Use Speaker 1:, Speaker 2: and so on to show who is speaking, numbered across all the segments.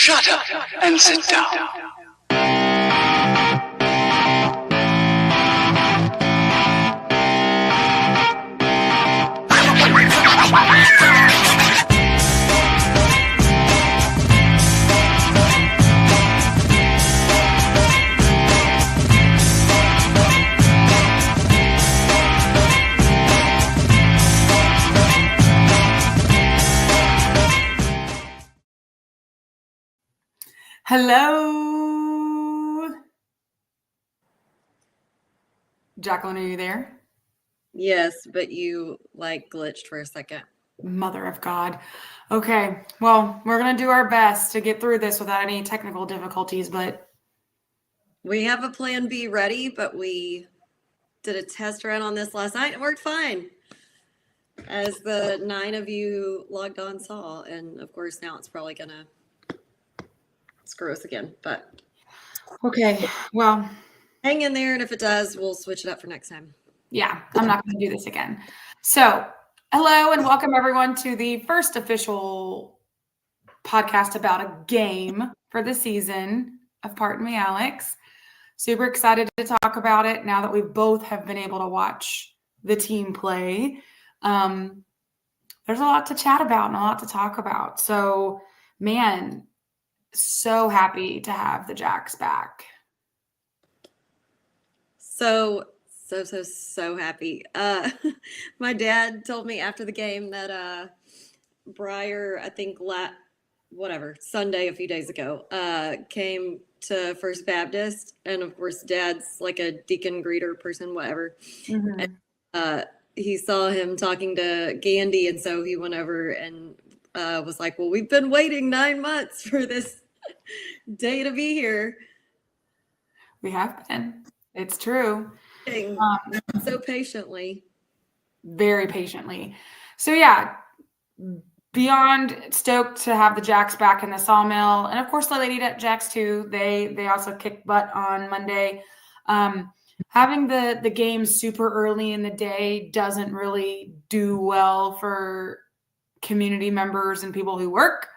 Speaker 1: Shut up and sit down.
Speaker 2: Hello. Jacqueline, are you there?
Speaker 3: Yes, but you glitched for a second.
Speaker 2: Mother of God. Okay. Well, we're going to do our best to get through this without any technical difficulties, but
Speaker 3: we have a plan B ready, but we did a test run on this last night. It worked fine, as the 9 of you logged on saw. And of course, now it's probably going to screw us again, but
Speaker 2: okay. Well,
Speaker 3: hang in there. And if it does, we'll switch it up for next time.
Speaker 2: Yeah, I'm not going to do this again. So, hello and welcome everyone to the first official podcast about a game for the season of Pardon Me, Alex. Super excited to talk about it now that we both have been able to watch the team play. There's a lot to chat about and a lot to talk about. So, man, so happy to have the Jacks back.
Speaker 3: So happy. My dad told me after the game that Breyer, I think Sunday a few days ago, came to First Baptist, and of course Dad's like a deacon greeter person, whatever. Mm-hmm. And, he saw him talking to Gandy, and so he went over and was like, well, we've been waiting 9 months for this day to be here.
Speaker 2: We have been. It's true.
Speaker 3: So patiently.
Speaker 2: Very patiently. So yeah, beyond stoked to have the Jacks back in the Sawmill, and of course the Lady Jacks too. They also kicked butt on Monday. Having the game super early in the day doesn't really do well for community members and people who work.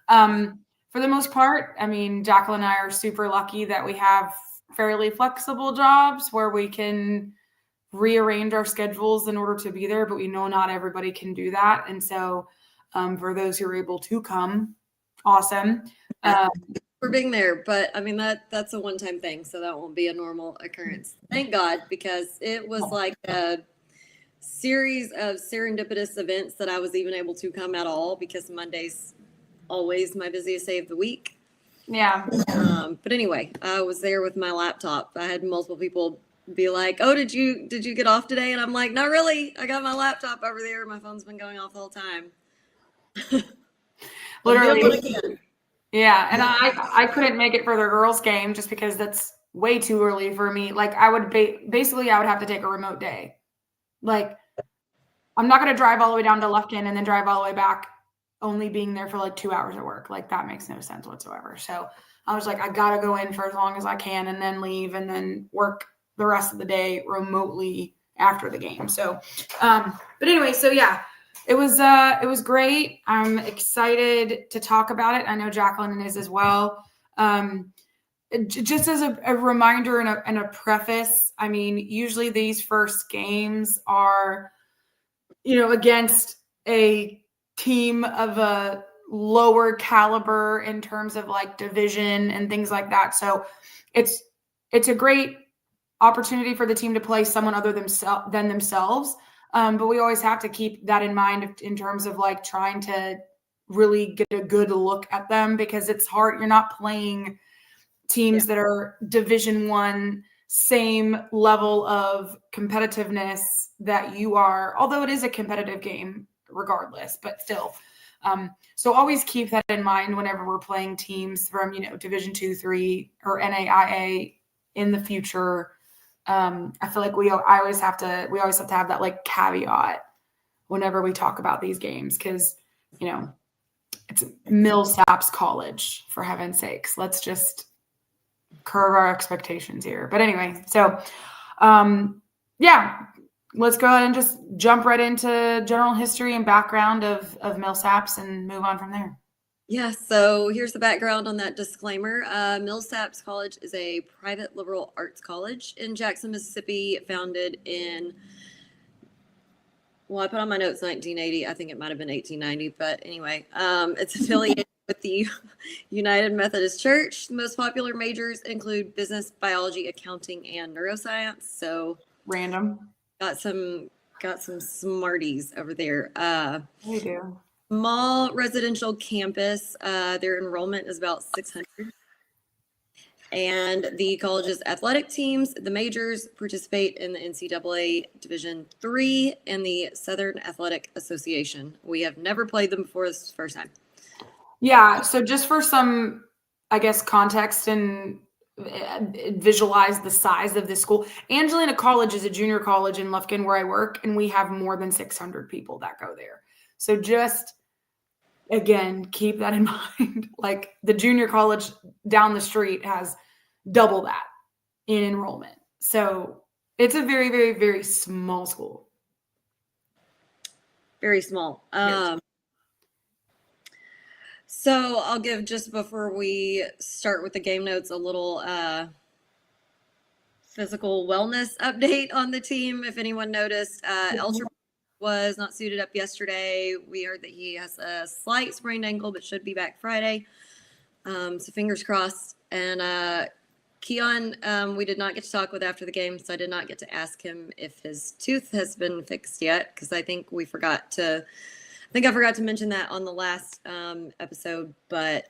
Speaker 2: For the most part, I mean, Jacqueline and I are super lucky that we have fairly flexible jobs where we can rearrange our schedules in order to be there, but we know not everybody can do that. And so for those who are able to come, awesome.
Speaker 3: For being there, but I mean, that's a one-time thing, so that won't be a normal occurrence. Thank God, because it was like a series of serendipitous events that I was even able to come at all, because Monday's always my busiest day of the week.
Speaker 2: Yeah.
Speaker 3: But anyway, I was there with my laptop. I had multiple people be like, oh, did you get off today? And I'm like, not really. I got my laptop over there. My phone's been going off the whole time.
Speaker 2: Literally. Yeah. And I couldn't make it for the girls' game just because that's way too early for me. Like I would basically I would have to take a remote day. Like I'm not going to drive all the way down to Lufkin and then drive all the way back, only being there for like 2 hours of work. Like that makes no sense whatsoever. So I was like, I got to go in for as long as I can and then leave and then work the rest of the day remotely after the game. So, but anyway, so yeah, it was great. I'm excited to talk about it. I know Jacqueline is as well. Just as a reminder and a preface, I mean, usually these first games are, against a team of a lower caliber in terms of like division and things like that. So it's a great opportunity for the team to play someone other than themselves. But we always have to keep that in mind in terms of like trying to really get a good look at them, because it's hard. You're not playing teams that are Division I, same level of competitiveness that you are, although it is a competitive game regardless, but still. So always keep that in mind whenever we're playing teams from, Division II, III, or NAIA in the future. I feel like we always have to have that like caveat whenever we talk about these games, because it's Millsap College, for heaven's sakes. Let's just curb our expectations here. But anyway, so let's go ahead and just jump right into general history and background of Millsaps and move on from there.
Speaker 3: Yeah, so here's the background on that disclaimer. Millsap College is a private liberal arts college in Jackson, Mississippi, founded in, well, I put on my notes 1980. I think it might have been 1890, but anyway, it's affiliated with the United Methodist Church. The most popular majors include business, biology, accounting, and neuroscience. So
Speaker 2: Random.
Speaker 3: got some smarties over there.
Speaker 2: We do.
Speaker 3: Small residential campus. Their enrollment is about 600. And the college's athletic teams, the majors, participate in the NCAA Division III and the Southern Athletic Association. We have never played them before. This is the first time.
Speaker 2: Yeah. So just for some, I guess, context and visualize the size of this school. Angelina College is a junior college in Lufkin where I work, and we have more than 600 people that go there. So just, again, keep that in mind. Like the junior college down the street has double that in enrollment. So it's a very, very, very small school.
Speaker 3: Very small.
Speaker 2: Yes.
Speaker 3: So I'll give, just before we start with the game notes, a little physical wellness update on the team. If anyone noticed, Elcher was not suited up yesterday. We heard that he has a slight sprained ankle, but should be back Friday. So fingers crossed. And Keon, we did not get to talk with after the game, so I did not get to ask him if his tooth has been fixed yet, because I think I forgot to mention that on the last episode. But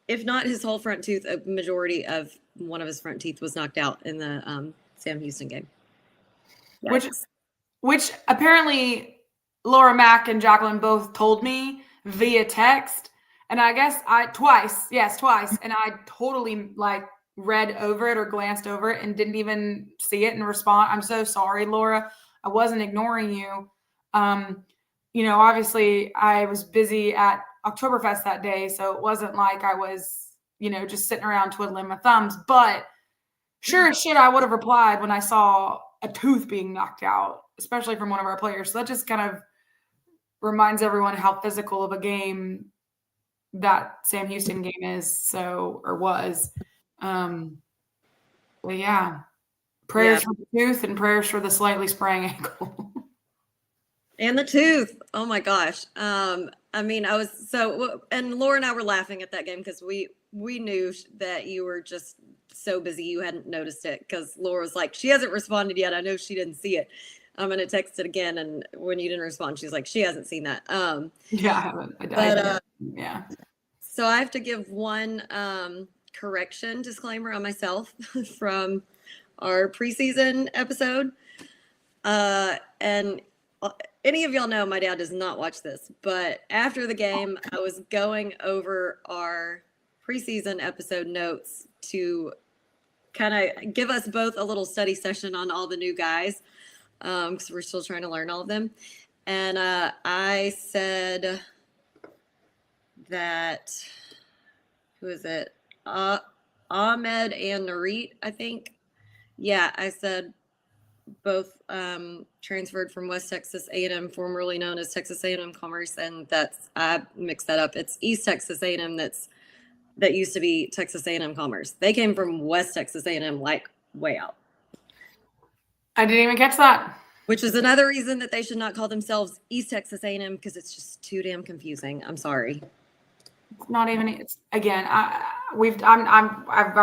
Speaker 3: if not his whole front tooth, a majority of one of his front teeth was knocked out in the Sam Houston game.
Speaker 2: Which apparently Laura Mack and Jacqueline both told me via text. And I guess twice. And I totally read over it or glanced over it and didn't even see it and respond. I'm so sorry, Laura. I wasn't ignoring you. Obviously I was busy at Oktoberfest that day, so it wasn't like I was, just sitting around twiddling my thumbs. But sure as shit, I would have replied when I saw a tooth being knocked out, especially from one of our players. So that just kind of reminds everyone how physical of a game that Sam Houston game is, was. But yeah, prayers for the tooth and prayers for the slightly spraying ankle.
Speaker 3: And the tooth. Oh my gosh. And Laura and I were laughing at that game because we knew that you were just so busy you hadn't noticed it, because Laura was like, she hasn't responded yet. I know she didn't see it. I'm going to text it again. And when you didn't respond, she's like, she hasn't seen that.
Speaker 2: Yeah, I haven't. Yeah.
Speaker 3: So I have to give one correction disclaimer on myself from our preseason episode. And any of y'all know my dad does not watch this, but after the game, I was going over our preseason episode notes to kind of give us both a little study session on all the new guys, because we're still trying to learn all of them. And I said that, who is it? Ahmed and Narit, I think. Yeah, I said both transferred from West Texas A&M, formerly known as Texas A&M Commerce, and I mixed that up. It's East Texas A&M that used to be Texas A&M Commerce. They came from West Texas A&M, way out.
Speaker 2: I didn't even catch that.
Speaker 3: Which is another reason that they should not call themselves East Texas A&M, because it's just too damn confusing. I'm sorry.
Speaker 2: It's not even. It's again. I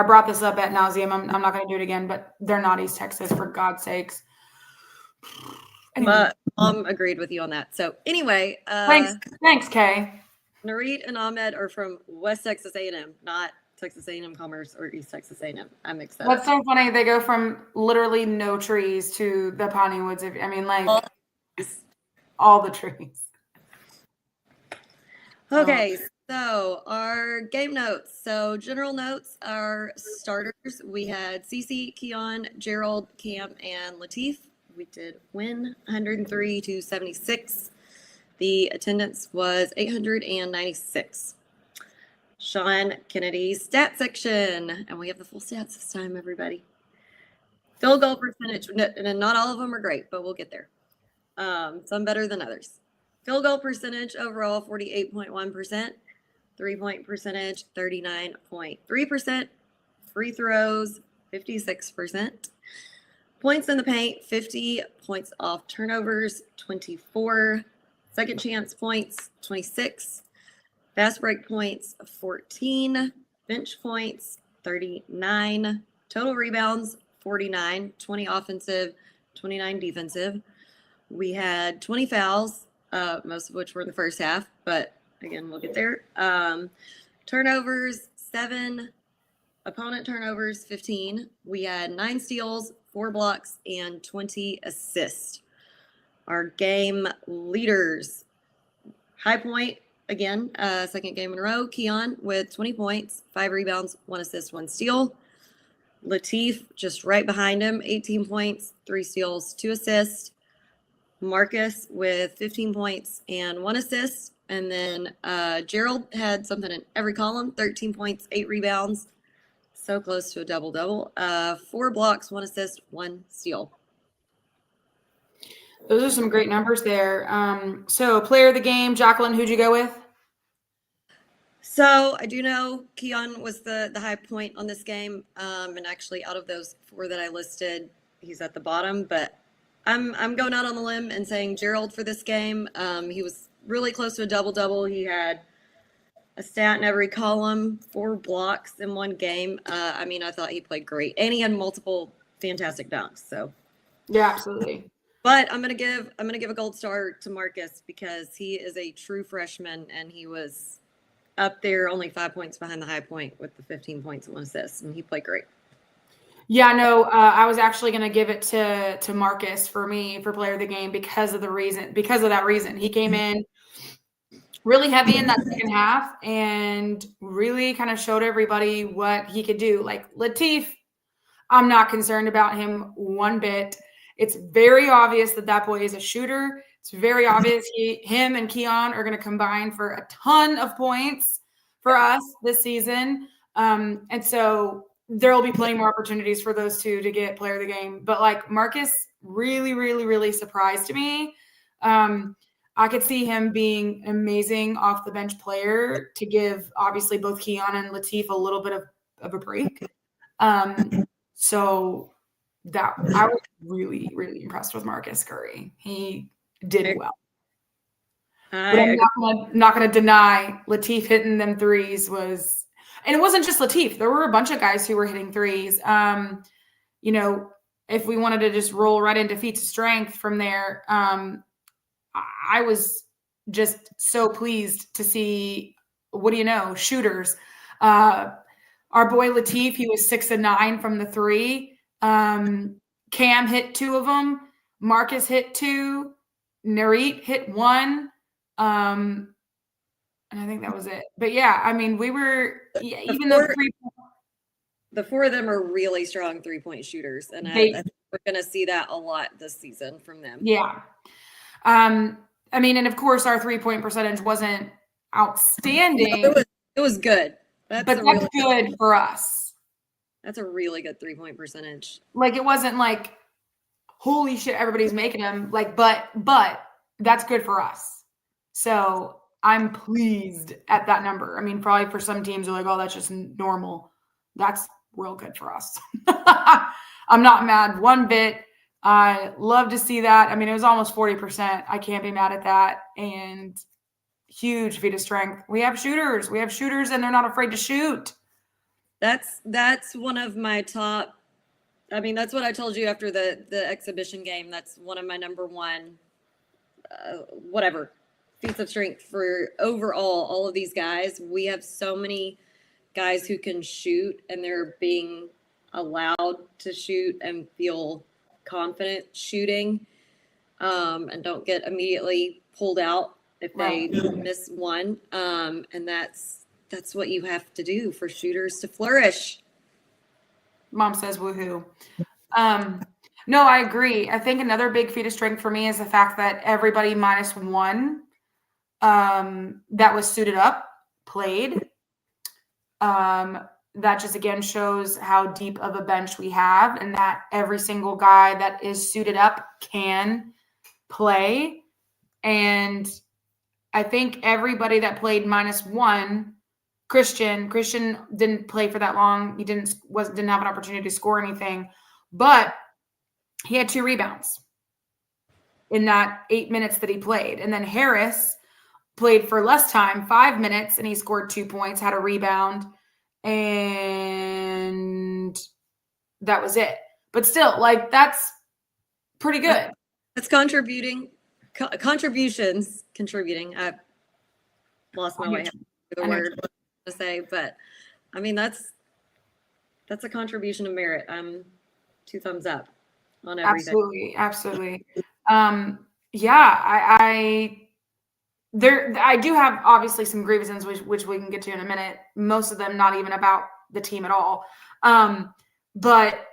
Speaker 2: brought this up ad nauseum. I'm not going to do it again. But they're not East Texas, for God's sakes.
Speaker 3: Anyway. Mom agreed with you on that. So anyway,
Speaker 2: thanks, Kay.
Speaker 3: Narit and Ahmed are from West Texas A&M, not Texas A&M Commerce or East Texas A&M. I mixed that up.
Speaker 2: That's so funny. They go from literally no trees to the Piney Woods. All the trees.
Speaker 3: Okay, so our game notes. So general notes, our starters, we had Cece, Keon, Gerald, Cam, and Latif. We did win 103-76. The attendance was 896. Sean Kennedy, stat section. And we have the full stats this time, everybody. Field goal percentage, and not all of them are great, but we'll get there. Some better than others. Field goal percentage overall, 48.1%. 3-point percentage, 39.3%. Free throws, 56%. Points in the paint, 50. Points off turnovers, 24. Second chance points, 26. Fast break points, 14. Bench points, 39. Total rebounds, 49. 20 offensive, 29 defensive. We had 20 fouls, most of which were in the first half, but again, we'll get there. Turnovers, 7. Opponent turnovers, 15. We had 9 steals, 4 blocks, and 20 assists. Our game leaders, High Point, again, second game in a row, Keon with 20 points, 5 rebounds, 1 assist, 1 steal. Latif just right behind him, 18 points, 3 steals, 2 assists. Marcus with 15 points and 1 assist. And then Gerald had something in every column, 13 points, 8 rebounds. So close to a double-double. 4 blocks, 1 assist, 1 steal.
Speaker 2: Those are some great numbers there. So player of the game, Jacqueline, who'd you go with?
Speaker 3: So I do know Keon was the high point on this game. And actually out of those 4 that I listed, he's at the bottom. But I'm going out on the limb and saying Gerald for this game. He was really close to a double-double. He had a stat in every column, 4 blocks in one game. I mean, I thought he played great. And he had multiple fantastic dunks. So
Speaker 2: yeah, absolutely.
Speaker 3: But I'm gonna give a gold star to Marcus because he is a true freshman and he was up there only 5 points behind the high point with the 15 points and 1 assist, and he played great.
Speaker 2: Yeah, no, I was actually going to give it to Marcus for me for player of the game because of that reason. He came in really heavy in that second half and really kind of showed everybody what he could do. Like Latif, I'm not concerned about him one bit. It's very obvious that boy is a shooter. It's very obvious him and Keon are going to combine for a ton of points for us this season. And so there will be plenty more opportunities for those two to get player of the game. But like Marcus really, really, really surprised me. I could see him being an amazing off the bench player to give obviously both Keon and Latif a little bit of a break. So that I was really, really impressed with Marcus Curry. He did well. But I'm not gonna deny Latif hitting them threes was, and it wasn't just Latif. There were a bunch of guys who were hitting threes. You know, if we wanted to just roll right into feats of strength from there, I was just so pleased to see, what do you know, shooters. Our boy Latif, he was 6 of 9 from the 3. Cam hit 2 of them. Marcus hit 2. Narit hit 1. And I think that was it. But yeah, I mean, we were even though
Speaker 3: the 4 of them are really strong 3-point shooters, and I think we're going to see that a lot this season from them.
Speaker 2: Yeah. I mean, and of course, our 3-point percentage wasn't outstanding.
Speaker 3: No, it was good.
Speaker 2: But that's good for us.
Speaker 3: That's a really good 3-point percentage.
Speaker 2: Like, it wasn't like, holy shit, everybody's making them. Like, but that's good for us. So I'm pleased at that number. I mean, probably for some teams are like, oh, that's just normal. That's real good for us. I'm not mad one bit. I love to see that. I mean, it was almost 40%. I can't be mad at that. And huge feat of strength. We have shooters, and they're not afraid to shoot.
Speaker 3: That's one of my top. I mean, that's what I told you after the exhibition game. That's one of my number one, feats of strength for overall all of these guys. We have so many guys who can shoot, and they're being allowed to shoot and feel confident shooting, and don't get immediately pulled out if they miss one. And that's what you have to do for shooters to flourish.
Speaker 2: Mom says woohoo. No, I agree. I think another big feat of strength for me is the fact that everybody -1 that was suited up played. That just again shows how deep of a bench we have, and that every single guy that is suited up can play. And I think everybody that played -1 Christian didn't play for that long. He didn't have an opportunity to score anything, but he had 2 rebounds in that 8 minutes that he played. And then Harris played for less time, 5 minutes, and he scored 2 points, had a rebound, and that was it. But still, like, that's pretty good.
Speaker 3: That's contributing. Contributing. I lost my way the word to say, but I mean that's a contribution of merit. 2 thumbs up on everything.
Speaker 2: Absolutely. I do have obviously some grievances which we can get to in a minute. Most of them not even about the team at all. But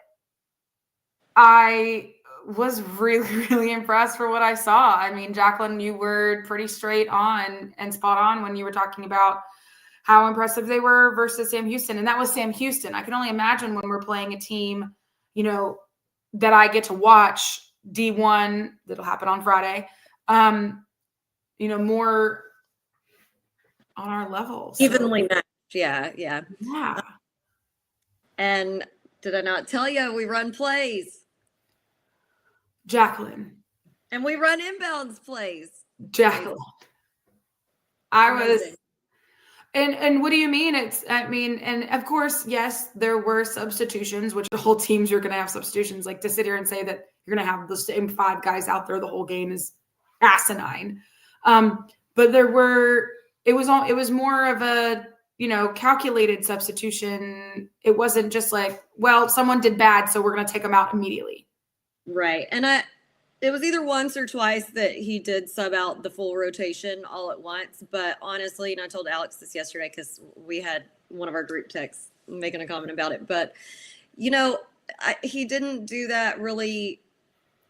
Speaker 2: I was really, really impressed for what I saw. I mean, Jacqueline, you were pretty straight on and spot on when you were talking about how impressive they were versus Sam Houston. And that was Sam Houston. I can only imagine when we're playing a team, that I get to watch, D1, that'll happen on Friday, more on our level. So.
Speaker 3: Evenly matched. Yeah. And did I not tell you we run plays?
Speaker 2: Jacqueline.
Speaker 3: And we run inbounds plays.
Speaker 2: Jacqueline. And what do you mean? And of course, yes, there were substitutions, which the whole teams are going to have substitutions. Like, to sit here and say that you're going to have the same 5 guys out there the whole game is asinine. But it was more of a, calculated substitution. It wasn't just like, well, someone did bad, so we're going to take them out immediately.
Speaker 3: Right. And it was either once or twice that he did sub out the full rotation all at once. But honestly, and I told Alex this yesterday because we had one of our group texts making a comment about it. But, he didn't do that really.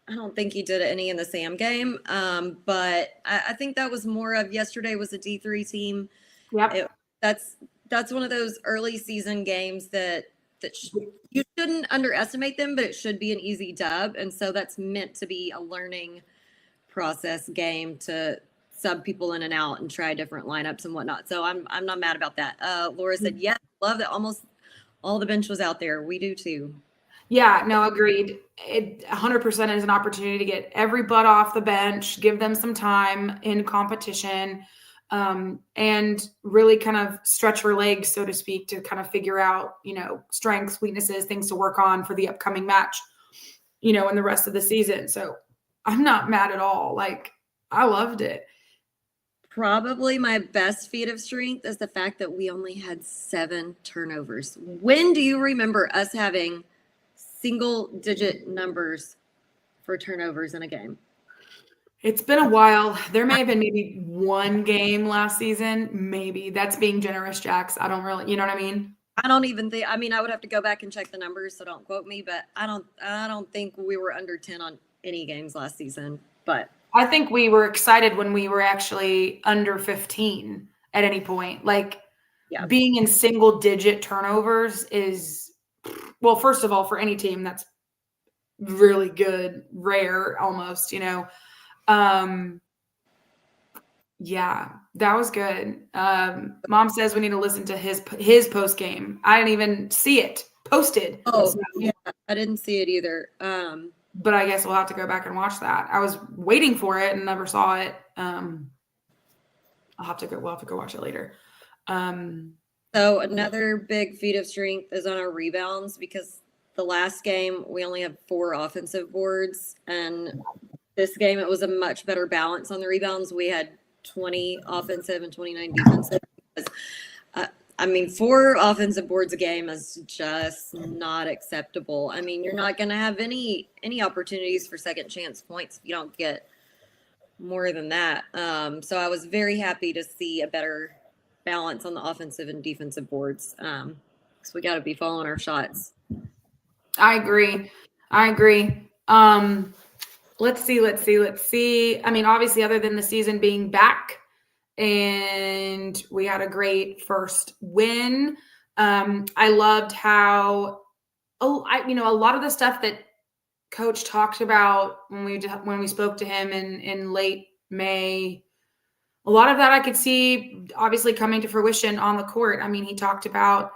Speaker 3: I don't think he did any in the Sam game. But I think that was more of yesterday was a D3 team.
Speaker 2: Yep.
Speaker 3: That's one of those early season games that you shouldn't underestimate them, but it should be an easy dub. And so that's meant to be a learning process game to sub people in and out and try different lineups and whatnot. So I'm not mad about that. Laura said, yeah, love that almost all the bench was out there. We do too.
Speaker 2: Yeah, no, agreed. It 100% is an opportunity to get every butt off the bench, give them some time in competition, and really kind of stretch her legs, so to speak, to kind of figure out, strengths, weaknesses, things to work on for the upcoming match, in the rest of the season. So I'm not mad at all. Like, I loved it.
Speaker 3: Probably my best feat of strength is the fact that we only had 7 turnovers. When do you remember us having single-digit numbers for turnovers in a game?
Speaker 2: It's been a while. There may have been maybe 1 game last season. Maybe. That's being generous, Jax. I don't really, you know what I mean?
Speaker 3: I don't even think. I mean, I would have to go back and check the numbers, so don't quote me. But I don't think we were under 10 on any games last season. But
Speaker 2: I think we were excited when we were actually under 15 at any point. Like, being in single-digit turnovers is, well, first of all, for any team, that's really good, rare, almost. Yeah, that was good. Mom says we need to listen to his post game. I didn't even see it posted.
Speaker 3: Oh, yeah, I didn't see it either.
Speaker 2: But I guess we'll have to go back and watch that. I was waiting for it and never saw it. We'll have to go watch it later.
Speaker 3: So another big feat of strength is on our rebounds, because the last game we only had 4 offensive boards, and this game it was a much better balance on the rebounds. We had 20 offensive and 29 defensive. I mean, 4 offensive boards a game is just not acceptable. I mean, you're not going to have any opportunities for second chance points if you don't get more than that. So I was very happy to see a better balance on the offensive and defensive boards. So we got to be following our shots.
Speaker 2: I agree. Let's see. I mean, obviously, other than the season being back, and we had a great first win. I loved how, a lot of the stuff that Coach talked about when we spoke to him in late May, a lot of that I could see obviously coming to fruition on the court. I mean, he talked about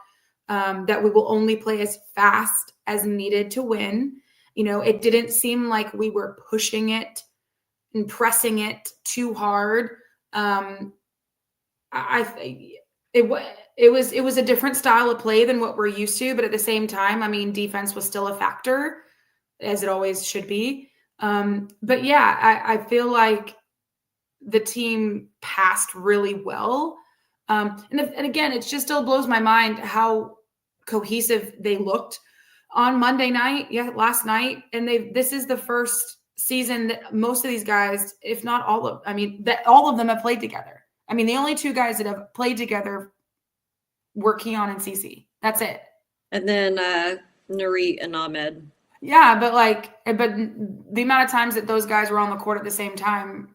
Speaker 2: that we will only play as fast as needed to win. It didn't seem like we were pushing it and pressing it too hard. It was a different style of play than what we're used to, but at the same time, I mean, defense was still a factor, as it always should be. But yeah, I feel like the team passed really well. And again, it just still blows my mind how cohesive they looked on Monday night, last night. And this is the first season that most of these guys, if not all of, that all of them have played together. I mean, the only two guys that have played together were Keon and Cece. That's it.
Speaker 3: And then Narit and Ahmed.
Speaker 2: Yeah, but the amount of times that those guys were on the court at the same time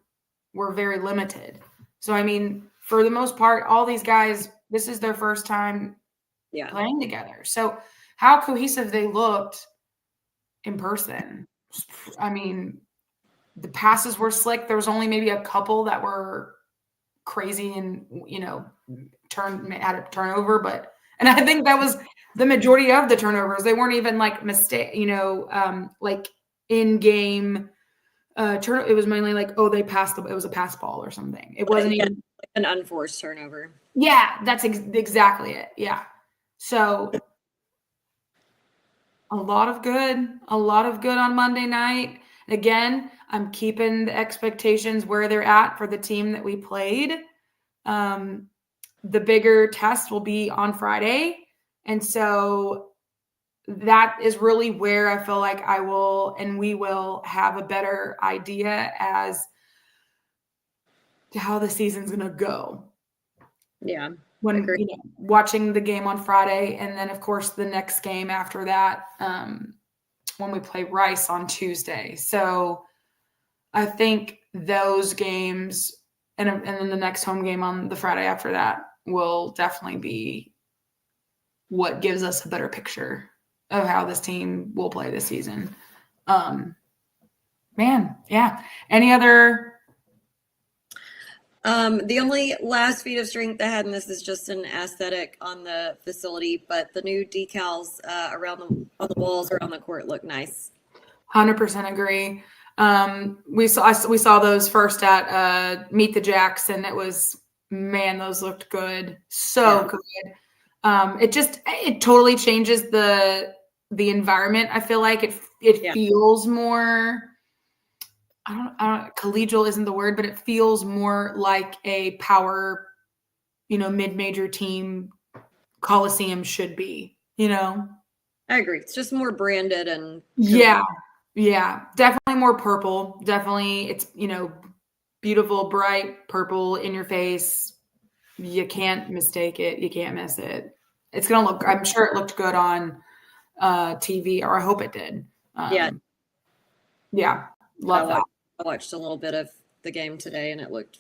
Speaker 2: were very limited. So, I mean, for the most part, all these guys, this is their first time playing together. So how cohesive they looked in person. I mean, the passes were slick. There was only maybe a couple that were crazy and, had a turnover, and I think that was the majority of the turnovers. They weren't even like mistake, like in game turn. It was mainly like, they passed it was a pass ball or something. It wasn't even
Speaker 3: an unforced turnover.
Speaker 2: Yeah, that's exactly it. Yeah. So a lot of good on Monday night. Again, I'm keeping the expectations where they're at for the team that we played. The bigger test will be on Friday. And so that is really where I feel like we will have a better idea as to how the season's going to go.
Speaker 3: Yeah.
Speaker 2: When watching the game on Friday, and then of course the next game after that, when we play Rice on Tuesday. So I think those games and then the next home game on the Friday after that will definitely be what gives us a better picture of how this team will play this season. Yeah. Any other?
Speaker 3: The only last feat of strength I had, and this is just an aesthetic on the facility, but the new decals on the walls around the court look nice.
Speaker 2: 100% agree. We saw those first at Meet the Jacks, and it was, those looked good. So good. It totally changes the environment. I feel like it feels more, I don't collegial isn't the word, but it feels more like a power, mid-major team Coliseum should be, I
Speaker 3: agree. It's just more branded and
Speaker 2: yeah, definitely more purple. Definitely it's, beautiful, bright purple in your face. You can't mistake it. You can't miss it. It's going to look, I'm sure it looked good on TV, or I hope it did. Yeah. Love that.
Speaker 3: I watched a little bit of the game today and it looked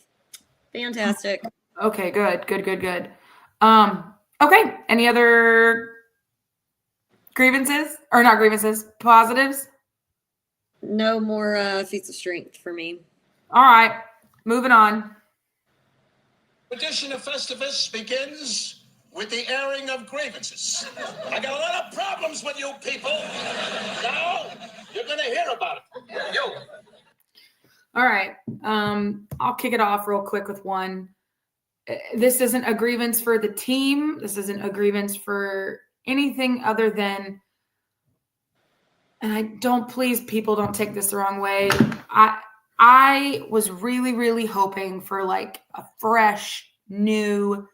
Speaker 3: fantastic.
Speaker 2: Okay, good. Okay. Any other grievances or not grievances, positives?
Speaker 3: No more feats of strength for me.
Speaker 2: All right. Moving on.
Speaker 4: Tradition of Festivus begins with the airing of grievances. I got a lot of problems with you people. Now you're going to hear about it. You.
Speaker 2: All right. I'll kick it off real quick with one. This isn't a grievance for the team. This isn't a grievance for anything other than, and please people don't take this the wrong way. I was really, really hoping for like a fresh, new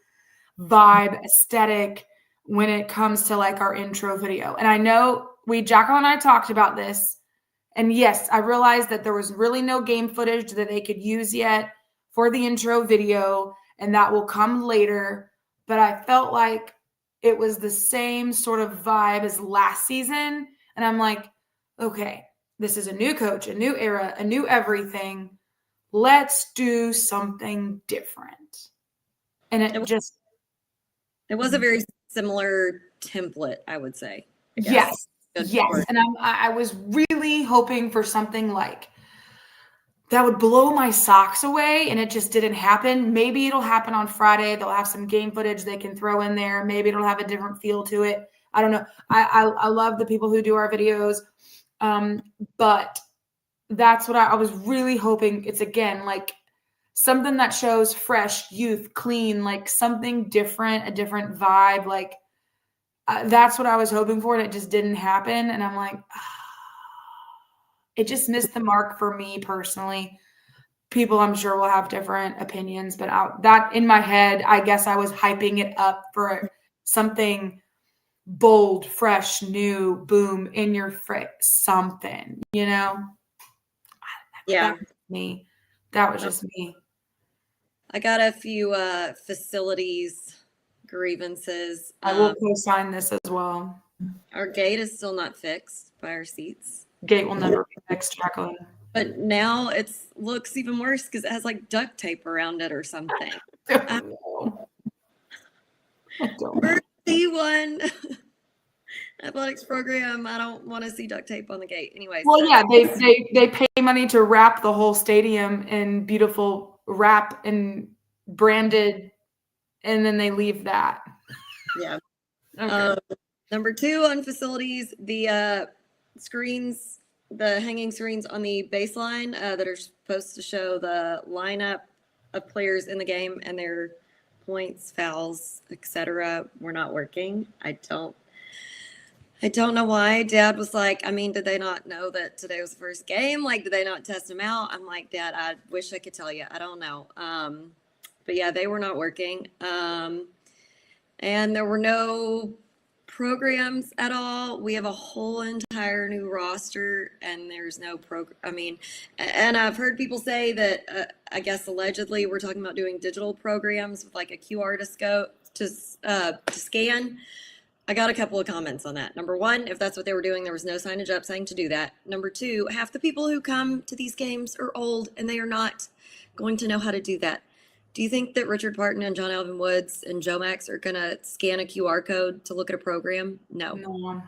Speaker 2: vibe, aesthetic when it comes to like our intro video. And I know Jacqueline and I talked about this. And yes, I realized that there was really no game footage that they could use yet for the intro video, and that will come later. But I felt like it was the same sort of vibe as last season. And I'm like, okay, this is a new coach, a new era, a new everything. Let's do something different. And it
Speaker 3: was a very similar template, I would say.
Speaker 2: Yes. And I was really hoping for something like that would blow my socks away, and it just didn't happen. Maybe it'll happen on Friday. They'll have some game footage they can throw in there. Maybe it'll have a different feel to it. I don't know. I love the people who do our videos, but that's what I was really hoping. It's again like something that shows fresh, youth, clean, like something different, a different vibe. Like that's what I was hoping for, and it just didn't happen. And I'm like, it just missed the mark for me personally. People, I'm sure, will have different opinions, but that in my head, I guess I was hyping it up for something bold, fresh, new, boom, in your something, you know?
Speaker 3: Yeah.
Speaker 2: That was me. That was just me.
Speaker 3: I got a few facilities grievances.
Speaker 2: I will co-sign this as well.
Speaker 3: Our gate is still not fixed by our seats.
Speaker 2: Gate will never be fixed, Jacqueline.
Speaker 3: But now it looks even worse because it has like duct tape around it or something.
Speaker 2: I don't know.
Speaker 3: For C1 athletics program, I don't want to see duct tape on the gate. Anyways.
Speaker 2: Well, yeah, they pay money to wrap the whole stadium in beautiful wrap and branded, and then they leave that.
Speaker 3: Yeah.
Speaker 2: Okay.
Speaker 3: Number 2 on facilities, the screens, the hanging screens on the baseline that are supposed to show the lineup of players in the game and their points, fouls, etc. were not working. I don't know why. Dad was like, I mean, did they not know that today was the first game? Like, did they not test them out? I'm like, Dad, I wish I could tell you. I don't know. But yeah, they were not working. And there were no programs at all. We have a whole entire new roster, and there's no program. I mean, and I've heard people say that I guess allegedly we're talking about doing digital programs with like a QR to scan. I got a couple of comments on that. Number 1, if that's what they were doing, there was no signage up saying to do that. Number 2, half the people who come to these games are old, and they are not going to know how to do that. Do you think that Richard Parton and John Alvin Woods and Joe Max are going to scan a QR code to look at a program? No.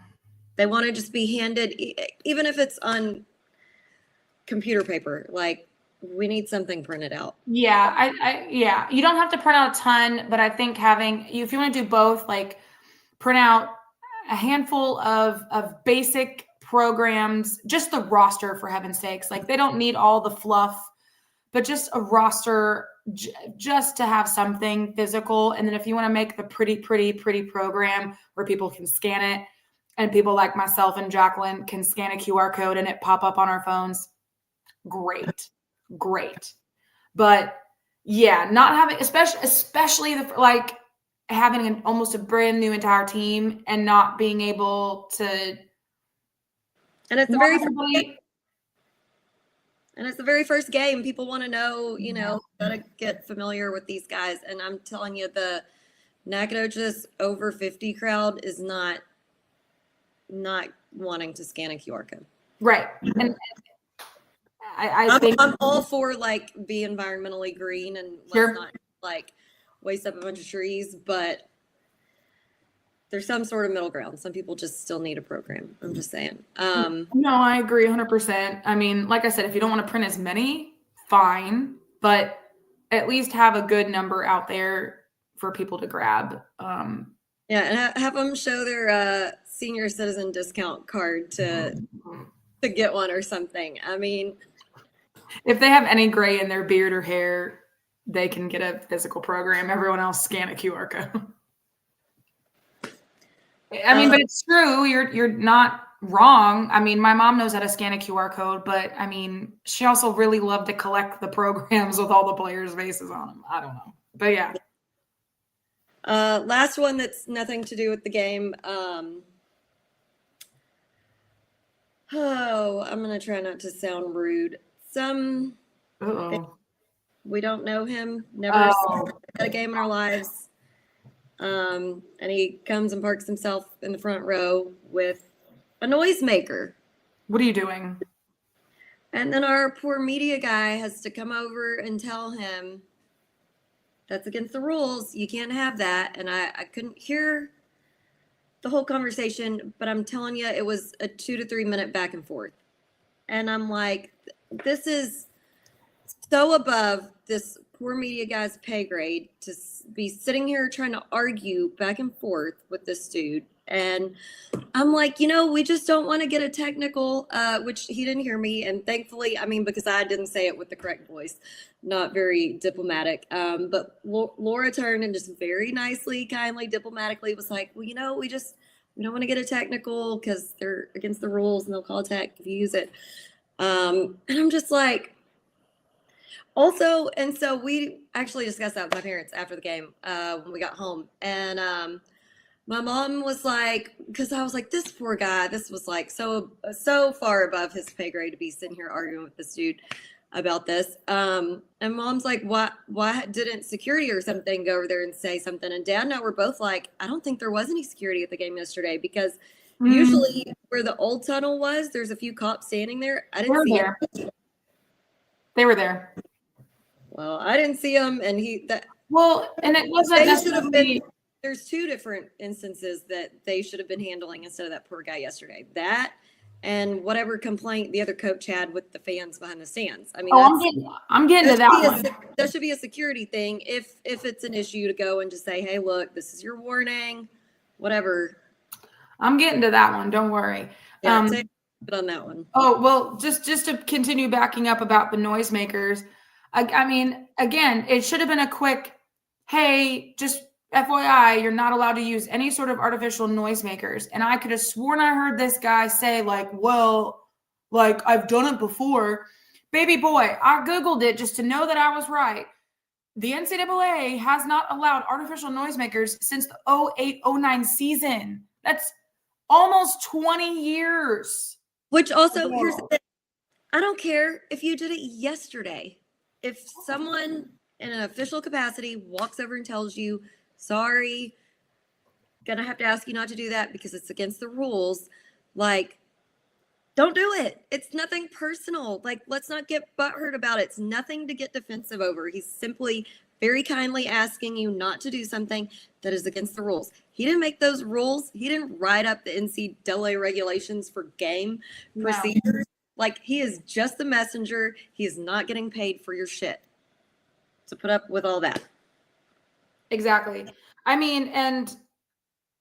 Speaker 3: They want to just be handed, even if it's on computer paper, like we need something printed out.
Speaker 2: Yeah, yeah. You don't have to print out a ton, but I think if you want to do both, like print out a handful of basic programs, just the roster for heaven's sakes. Like they don't need all the fluff, but just a roster just to have something physical. And then if you want to make the pretty program where people can scan it and people like myself and Jacqueline can scan a QR code and it pop up on our phones, great. But yeah, not having, especially like having almost a brand new entire team and not being able to.
Speaker 3: And it's the very first game. People want to know, gotta get familiar with these guys. And I'm telling you, the Nacogdoches over 50 crowd is not wanting to scan a QR code.
Speaker 2: Right. And I think
Speaker 3: I'm all for like be environmentally green and let's not like waste up a bunch of trees, but there's some sort of middle ground. Some people just still need a program. I'm just saying.
Speaker 2: No, I agree 100%. I mean, like I said, if you don't want to print as many, fine, but at least have a good number out there for people to grab.
Speaker 3: Yeah, and have them show their senior citizen discount card to get one or something. I mean,
Speaker 2: if they have any gray in their beard or hair, they can get a physical program. Everyone else scan a QR code. I mean, but it's true. You're not wrong. I mean, my mom knows how to scan a QR code, but I mean, she also really loved to collect the programs with all the players' faces on them. I don't know, but yeah.
Speaker 3: Last one that's nothing to do with the game. I'm gonna try not to sound rude. We don't know him. Never seen a game in our lives. And he comes and parks himself in the front row with a noisemaker.
Speaker 2: What are you doing?
Speaker 3: And then our poor media guy has to come over and tell him that's against the rules. You can't have that. And I couldn't hear the whole conversation, but I'm telling you, it was a 2 to 3 minute back and forth. And I'm like, this is so above this poor media guy's pay grade to be sitting here trying to argue back and forth with this dude. And I'm like, we just don't want to get a technical, which he didn't hear me. And thankfully, because I didn't say it with the correct voice, not very diplomatic. But Laura turned and just very nicely, kindly, diplomatically was like, well, we don't want to get a technical because they're against the rules and they'll call tech if you use it. And I'm just like, also, and so we actually discussed that with my parents after the game when we got home. And my mom was like, because I was like, this poor guy, this was like so far above his pay grade to be sitting here arguing with this dude about this. And mom's like, why didn't security or something go over there and say something? And dad and I were both like, I don't think there was any security at the game yesterday because usually where the old tunnel was, there's a few cops standing there. I didn't see them.
Speaker 2: They were there.
Speaker 3: Well, I didn't see them, and and it
Speaker 2: wasn't necessarily.
Speaker 3: There's two different instances that they should have been handling instead of that poor guy yesterday. That and whatever complaint the other coach had with the fans behind the stands.
Speaker 2: I'm getting to that one.
Speaker 3: That should be a security thing if it's an issue to go and just say, hey, look, this is your warning, whatever.
Speaker 2: I'm getting to that one. Don't worry.
Speaker 3: Yeah, take it on that one.
Speaker 2: Oh, well, just to continue backing up about the noisemakers. Again, it should have been a quick, hey, just FYI, you're not allowed to use any sort of artificial noisemakers. And I could have sworn I heard this guy say, I've done it before. Baby boy, I Googled it just to know that I was right. The NCAA has not allowed artificial noisemakers since the 08-09 season. That's almost 20 years.
Speaker 3: Which also, here's the thing. I don't care if you did it yesterday. If someone in an official capacity walks over and tells you, sorry, gonna have to ask you not to do that because it's against the rules, don't do it. It's nothing personal. Let's not get butthurt about it. It's nothing to get defensive over. He's simply very kindly asking you not to do something that is against the rules. He didn't make those rules. He didn't write up the NCAA regulations for game procedures. He is just the messenger. He is not getting paid for your shit. So put up with all that.
Speaker 2: Exactly. And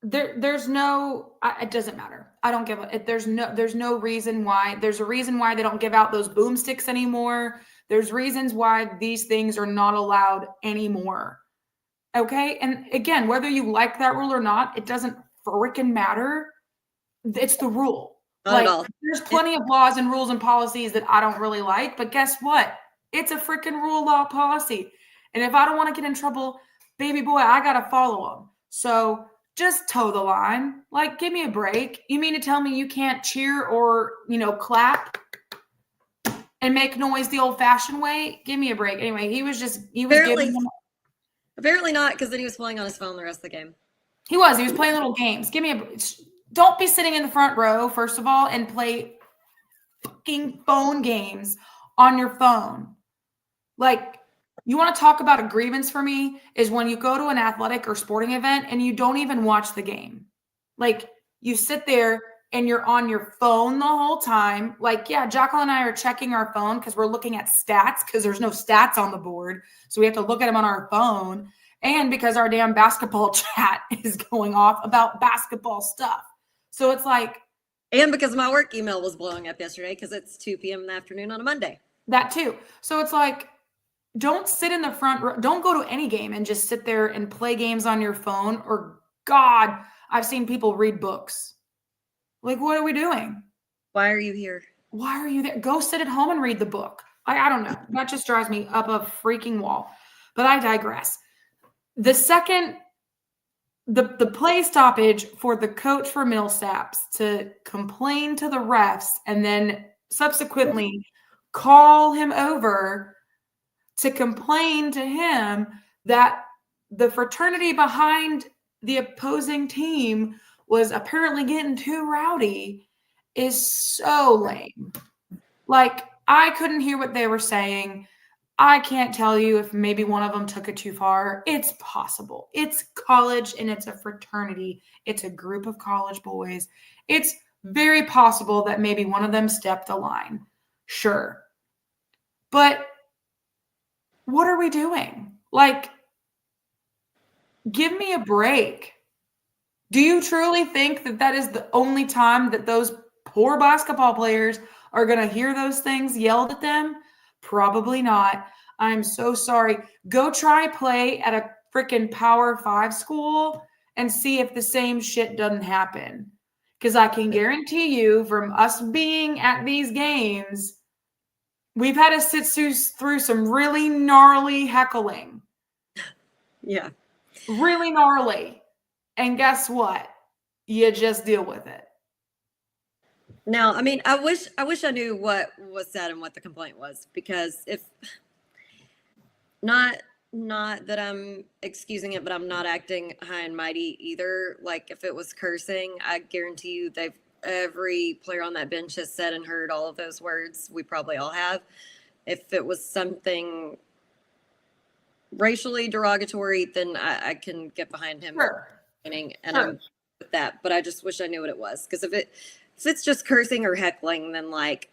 Speaker 2: there's no, it doesn't matter. I don't give it. There's no reason why. There's a reason why they don't give out those boomsticks anymore. There's reasons why these things are not allowed anymore. Okay. And again, whether you like that rule or not, it doesn't frickin' matter. It's the rule.
Speaker 3: Not at all.
Speaker 2: There's plenty of laws and rules and policies that I don't really like, but guess what? It's a freaking rule, law, policy. And if I don't want to get in trouble, baby boy, I got to follow them. So just toe the line. Give me a break. You mean to tell me you can't cheer or, clap and make noise the old fashioned way? Give me a break. Anyway, he was
Speaker 3: apparently not, because then he was playing on his phone the rest of the game.
Speaker 2: He was playing little games. Don't be sitting in the front row, first of all, and play fucking phone games on your phone. You want to talk about a grievance for me is when you go to an athletic or sporting event and you don't even watch the game. You sit there and you're on your phone the whole time. Jacqueline and I are checking our phone because we're looking at stats because there's no stats on the board. So we have to look at them on our phone. And because our damn basketball chat is going off about basketball stuff. So it's
Speaker 3: and because my work email was blowing up yesterday because it's 2 p.m. in the afternoon on a Monday.
Speaker 2: That too. So it's don't sit in the front row. Don't go to any game and just sit there and play games on your phone. Or God, I've seen people read books. What are we doing?
Speaker 3: Why are you here?
Speaker 2: Why are you there? Go sit at home and read the book. I don't know. That just drives me up a freaking wall. But I digress. The second, the play stoppage for the coach for Millsaps to complain to the refs and then subsequently call him over to complain to him that the fraternity behind the opposing team was apparently getting too rowdy is so lame. I couldn't hear what they were saying. I can't tell you if maybe one of them took it too far. It's possible. It's college and it's a fraternity. It's a group of college boys. It's very possible that maybe one of them stepped the line. Sure. But what are we doing? Like, give me a break. Do you truly think that that is the only time that those poor basketball players are going to hear those things yelled at them? Probably not. I'm so sorry. Go try play at a freaking Power 5 school and see if the same shit doesn't happen. Because I can guarantee you, from us being at these games, we've had to sit through some really gnarly heckling.
Speaker 3: Yeah.
Speaker 2: Really gnarly. And guess what? You just deal with it.
Speaker 3: Now, I mean, I wish I knew what was said and what the complaint was, because if not that I'm excusing it, but I'm not acting high and mighty either. Like, if it was cursing, I guarantee you every player on that bench has said and heard all of those words. We probably all have. If it was something racially derogatory, then I can get behind him.
Speaker 2: Sure.
Speaker 3: And I'm with that, but I just wish I knew what it was, because if it's just cursing or heckling, then like,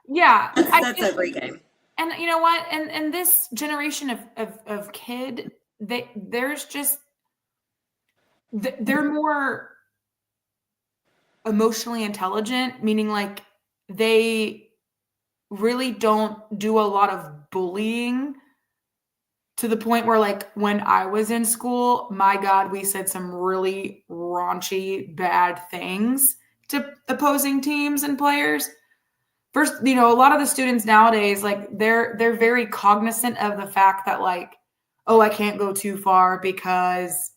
Speaker 2: yeah,
Speaker 3: that's every game.
Speaker 2: And you know what? And this generation of kid, there's just they're more emotionally intelligent, meaning like they really don't do a lot of bullying, to the point where, like, when I was in school, my God, we said some really raunchy, bad things to opposing teams and players. First, a lot of the students nowadays, like, they're very cognizant of the fact that, like, oh, I can't go too far because,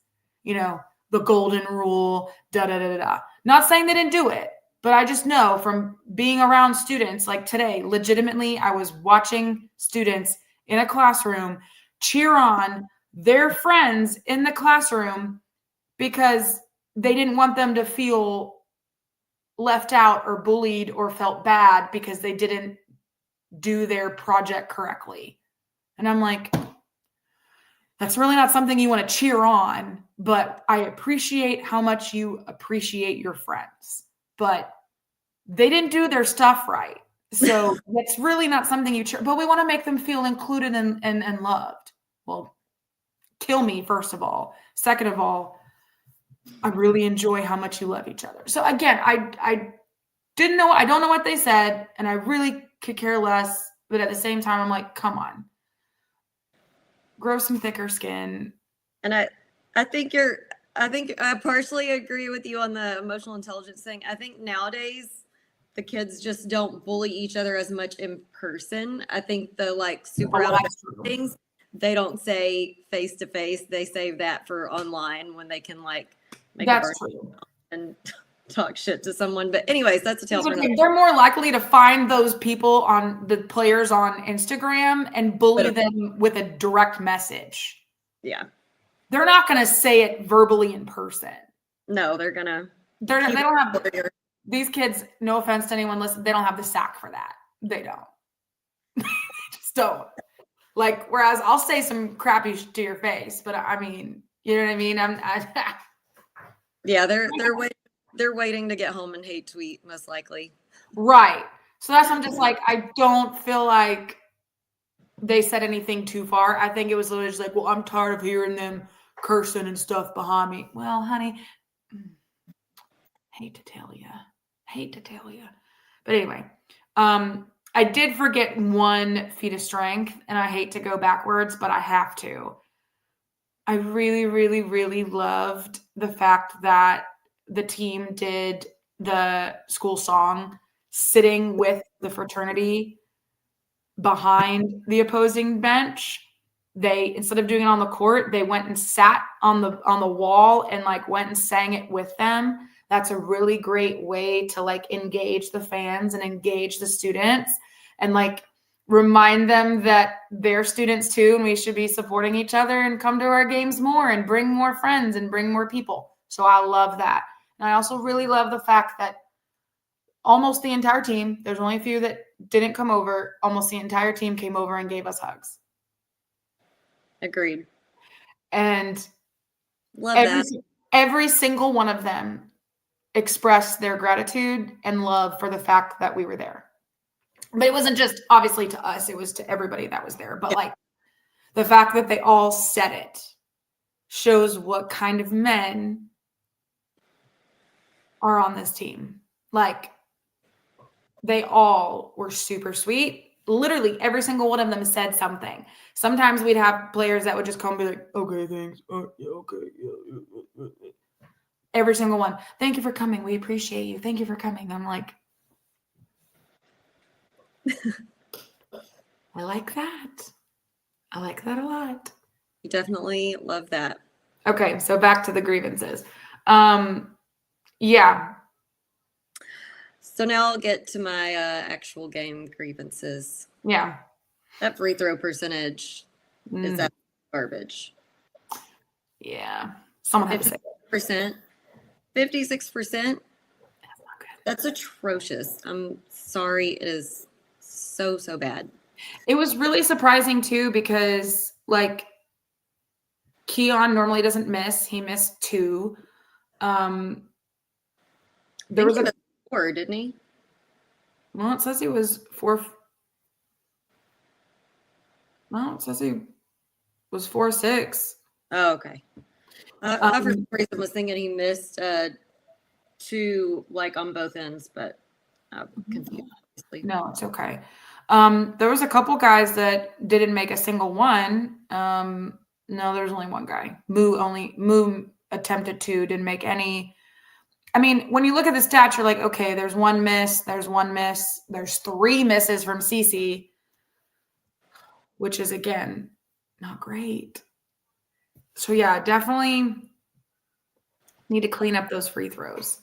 Speaker 2: the golden rule, da-da-da-da-da. Not saying they didn't do it, but I just know from being around students, like today, legitimately, I was watching students in a classroom cheer on their friends in the classroom because they didn't want them to feel left out or bullied or felt bad because they didn't do their project correctly. And I'm like, that's really not something you want to cheer on, but I appreciate how much you appreciate your friends. But they didn't do their stuff right. So it's really not something you cheer, but we want to make them feel included and loved. Well, kill me, first of all. Second of all, I really enjoy how much you love each other. So again, I don't know what they said, and I really could care less. But at the same time, I'm like, come on, grow some thicker skin.
Speaker 3: And I think I partially agree with you on the emotional intelligence thing. I think nowadays the kids just don't bully each other as much in person. I think the like super out things, they don't say face to face. They save that for online when they can like make
Speaker 2: that's
Speaker 3: a
Speaker 2: true
Speaker 3: and talk shit to someone. But anyways, that's a tale for another.
Speaker 2: They're more likely to find those people on the players on Instagram and bully them with a direct message.
Speaker 3: Yeah.
Speaker 2: They're not going to say it verbally in person.
Speaker 3: No, they
Speaker 2: don't have these kids, no offense to anyone listening, they don't have the sack for that. They don't. They just don't. Like, whereas I'll say some crappy to your face, but I mean, you know what I mean?
Speaker 3: Yeah, they're waiting to get home and hate tweet, most likely.
Speaker 2: Right. So that's, I'm just like, I don't feel like they said anything too far. I think it was literally just like, well, I'm tired of hearing them cursing and stuff behind me. Well, honey, hate to tell you. But anyway, I did forget one feat of strength, and I hate to go backwards, but I have to. I really, really, really loved the fact that the team did the school song sitting with the fraternity behind the opposing bench. They, instead of doing it on the court, they went and sat on the wall and like went and sang it with them. That's a really great way to like engage the fans and engage the students and like remind them that they're students too, and we should be supporting each other and come to our games more and bring more friends and bring more people. So I love that. And I also really love the fact that almost the entire team, there's only a few that didn't come over, almost the entire team came over and gave us hugs.
Speaker 3: Agreed.
Speaker 2: And
Speaker 3: love
Speaker 2: every single one of them expressed their gratitude and love for the fact that we were there. But it wasn't just obviously to us, it was to everybody that was there. But like the fact that they all said it shows what kind of men are on this team. Like, they all were super sweet. Literally every single one of them said something. Sometimes we'd have players that would just come and be like, okay, thanks. Oh, yeah, okay. Yeah. Every single one. Thank you for coming. We appreciate you. Thank you for coming. I'm like, I like that. I like that a lot.
Speaker 3: You definitely love that.
Speaker 2: Okay, so back to the grievances. Yeah.
Speaker 3: So now I'll get to my actual game grievances.
Speaker 2: Yeah.
Speaker 3: That free throw percentage is that garbage.
Speaker 2: Yeah. Someone had to say it.
Speaker 3: 56%. That's atrocious. I'm sorry. It is so bad.
Speaker 2: It was really surprising too, because like Keon normally doesn't miss. He missed 2. There was a
Speaker 3: 4, didn't he?
Speaker 2: Well, it says he was 4. No, it says he was 4-6.
Speaker 3: Oh, okay. I for some reason was thinking he missed 2 like on both ends, but I'm confused. Obviously.
Speaker 2: No, it's okay. There was a couple guys that didn't make a single one. No, there's only one guy. Moo attempted 2, didn't make any. I mean, when you look at the stats, you're like, okay, there's 1 miss, there's 1 miss, there's 3 misses from Cece, which is again not great. So yeah, definitely need to clean up those free throws.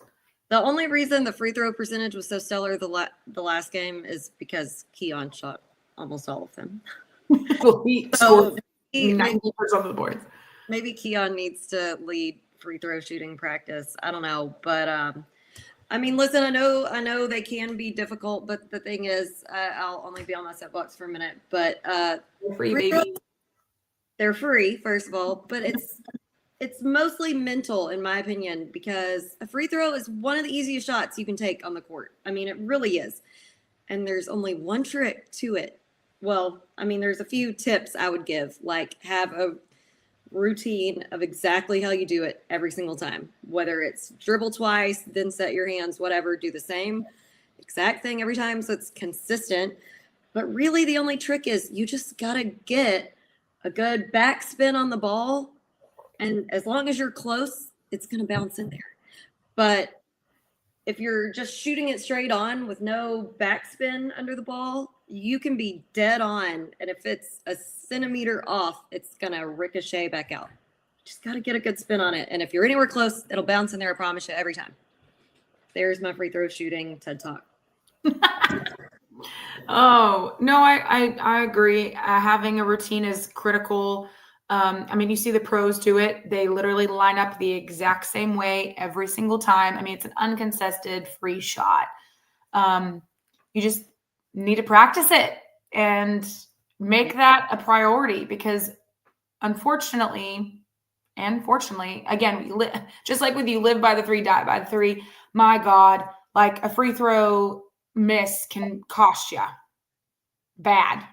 Speaker 3: The only reason the free throw percentage was so stellar the last game is because Keon shot almost all of them.
Speaker 2: Well, he scored 90% of the boards.
Speaker 3: Maybe Keon needs to lead free throw shooting practice. I don't know, but I mean, listen, I know they can be difficult, but the thing is, I'll only be on my soapbox for a minute. But
Speaker 2: free baby.
Speaker 3: They're free, first of all, but it's mostly mental, in my opinion, because a free throw is one of the easiest shots you can take on the court. I mean, it really is. And there's only one trick to it. Well, I mean, there's a few tips I would give, like have a routine of exactly how you do it every single time, whether it's dribble twice, then set your hands, whatever, do the same exact thing every time so it's consistent. But really the only trick is you just got to get a good backspin on the ball, and as long as you're close, it's going to bounce in there. But if you're just shooting it straight on with no backspin under the ball, you can be dead on. And if it's a centimeter off, it's going to ricochet back out. Just got to get a good spin on it. And if you're anywhere close, it'll bounce in there, I promise you, every time. There's my free throw shooting TED Talk.
Speaker 2: Oh, no, I agree. Having a routine is critical. I mean, you see the pros do it. They literally line up the exact same way every single time. I mean, it's an uncontested free shot. You just need to practice it and make that a priority, because unfortunately and fortunately, again, just like with you, live by the 3, die by the 3. My God, like a free throw miss can cost you bad.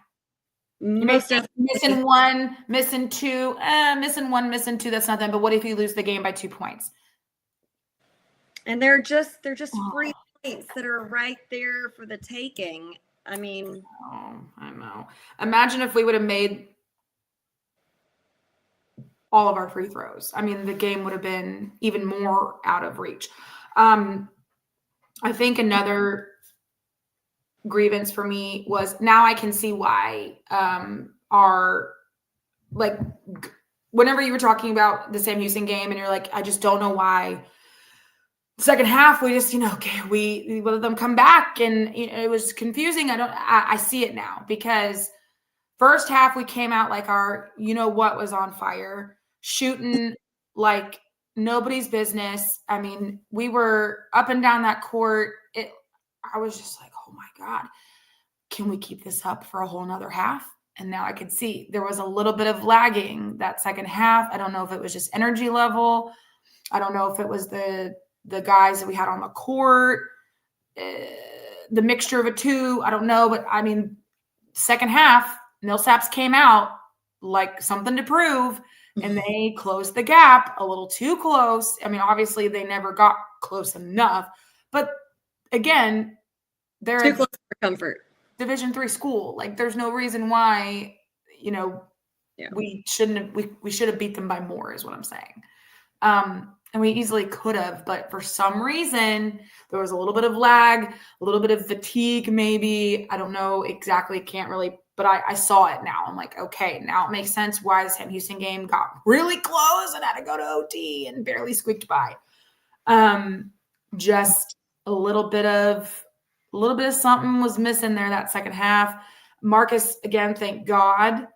Speaker 2: Missing 1, missing 2, missing 1, missing 2. That's nothing. But what if you lose the game by 2 points?
Speaker 3: And they're just free points that are right there for the taking. I mean,
Speaker 2: I know. Imagine if we would have made all of our free throws. I mean, the game would have been even more out of reach. I think another grievance for me was, now I can see why our, like, whenever you were talking about the Sam Houston game and you're like, I just don't know why second half we just, okay, we let them come back, and it was confusing. I see it now, because first half we came out like our what was on fire, shooting like nobody's business. I mean, we were up and down that court. I was just like, oh my God, can we keep this up for a whole nother half? And now I could see there was a little bit of lagging that second half. I don't know if it was just energy level. I don't know if it was the guys that we had on the court, the mixture of the two. I don't know. But I mean, second half, Millsaps came out like something to prove, and they closed the gap a little too close. I mean, obviously they never got close enough, but again, they're
Speaker 3: Too close for comfort.
Speaker 2: Division III school. Like, there's no reason why, we shouldn't have, we should have beat them by more, is what I'm saying. And we easily could have, but for some reason there was a little bit of lag, a little bit of fatigue, maybe. I don't know exactly, can't really, but I saw it now. I'm like, okay, now it makes sense why the Sam Houston game got really close and had to go to OT and barely squeaked by. Just a little bit of something was missing there that second half. Marcus, again, thank God,